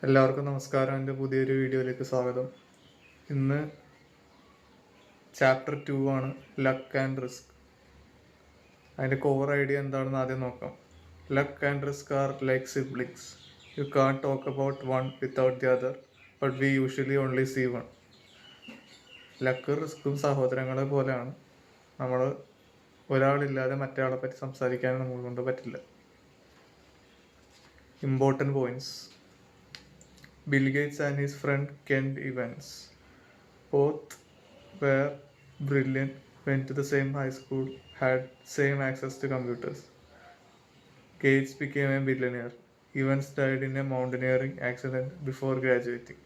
എല്ലാവർക്കും നമസ്കാരം. എൻ്റെ പുതിയൊരു വീഡിയോയിലേക്ക് സ്വാഗതം. ഇന്ന് ചാപ്റ്റർ 2 ആണ്, ലക്ക് ആൻഡ് റിസ്ക്. അതിൻ്റെ കോർ ഐഡിയ എന്താണെന്ന് ആദ്യം നോക്കാം. Luck and risk are like siblings. You can talk about one without the other, but we usually only see one. Luck റിസ്ക്കും സഹോദരങ്ങളെ പോലെയാണ്. നമ്മൾ ഒരാളില്ലാതെ മറ്റേ പറ്റി സംസാരിക്കാൻ നമ്മളെ കൊണ്ട് പറ്റില്ല. Important points. Bill Gates and his friend Kent Evans both were brilliant, went to the same high school, had same access to computers. Gates became a billionaire. Evans died in a mountaineering accident before graduating.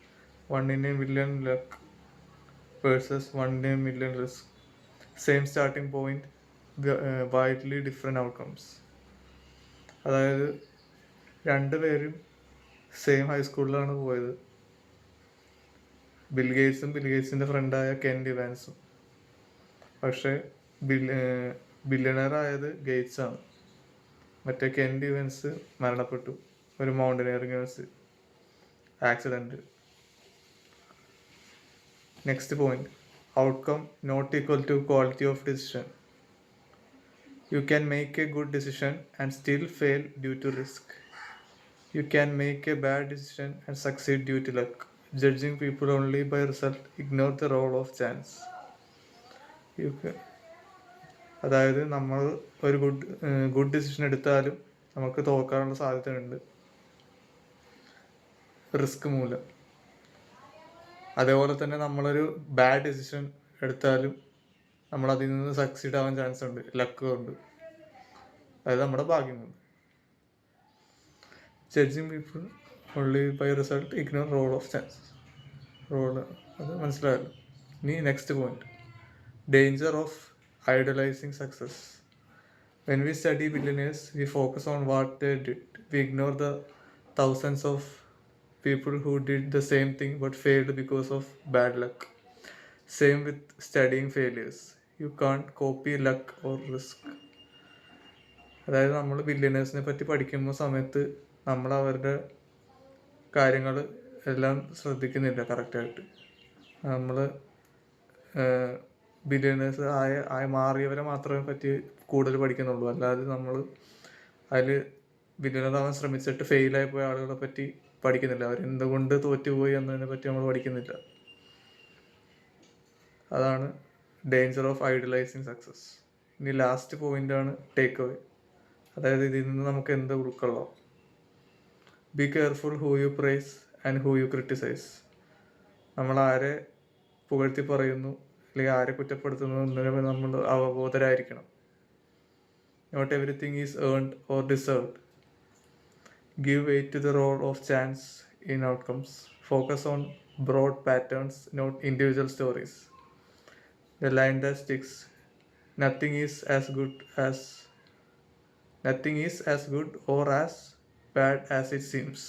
1 in a million luck versus 1 in a million risk. Same starting point, widely different outcomes. അതായത് രണ്ടുപേരും same ഹൈസ്കൂളിലാണ് പോയത്. Bill ഗേറ്റ്സിൻ്റെ ഫ്രണ്ടായ Kent ഇവാൻസും. പക്ഷേ billionaire ആയത് Gates ആണ്. മറ്റേ കെന്റ് ഇവാൻസ് മരണപ്പെട്ടു ഒരു mountaineering accident. Next point, outcome not equal to quality of decision. You can make a good decision and still fail due to risk. You can make a bad decision and succeed due to luck. Judging people only by result, ignore the role of chance. അതായത് നമ്മൾ ഒരു good decision എടുത്താലും നമുക്ക് തോൽക്കാനുള്ള സാധ്യതയുണ്ട് risk മൂലം. അതേപോലെ തന്നെ നമ്മളൊരു ബാഡ് ഡിസിഷൻ എടുത്താലും നമ്മൾ അതിൽ നിന്ന് സക്സീഡ് ആവാൻ ചാൻസ് ഉണ്ട് ലക്ക് കൊണ്ട്, അതായത് നമ്മുടെ ഭാഗ്യം കൊണ്ട്. Judging people only by result, ignore role of chance. അത് മനസ്സിലായല്ലോ. ഇനി next point, danger of idealising success. When we study billionaires we focus on what they did. We ignore the thousands of people who did the same thing but failed because of bad luck. Same with studying failures. You can't copy luck or risk. അതായത് നമ്മൾ ബില്യനേഴ്സിനെ പറ്റി പഠിക്കുന്ന സമയത്ത് നമ്മൾ അവരുടെ കാര്യങ്ങൾ എല്ലാം ശ്രദ്ധിക്കുന്നില്ല കറക്റ്റായിട്ട്. നമ്മൾ ബില്യനേഴ്സ് മാറിയവരെ മാത്രമേ പറ്റി കൂടുതൽ പഠിക്കുന്നുള്ളൂ. അല്ലാതെ നമ്മൾ അതിൽ ബില്യനറാവാൻ ശ്രമിച്ചിട്ട് ഫെയിലായി പോയ ആളുകളെ പറ്റി പഠിക്കുന്നില്ല. അവരെന്തുകൊണ്ട് തോറ്റുപോയി എന്നതിനെ പറ്റി നമ്മൾ പഠിക്കുന്നില്ല. അതാണ് ഡേഞ്ചർ ഓഫ് ഐഡലൈസിങ് സക്സസ്. ഇനി ലാസ്റ്റ് പോയിന്റാണ് ടേക്ക് അവേ. അതായത് ഇതിൽ നിന്ന് നമുക്ക് എന്ത് ഉൾക്കൊള്ളാം. Be careful who you praise and who you criticise. നമ്മൾ ആരെ പുകഴ്ത്തി പറയുന്നു അല്ലെങ്കിൽ ആരെ കുറ്റപ്പെടുത്തുന്നു എന്നതിനെ നമ്മൾ അവബോധരായിരിക്കണം. Not everything is earned or deserved. Give weight to the role of chance in outcomes. Focus on broad patterns, not individual stories. The line that sticks. Nothing is as good or as bad as it seems.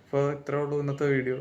അപ്പോൾ ഇത്രേ ഉള്ളൂ ഇന്നത്തെ video.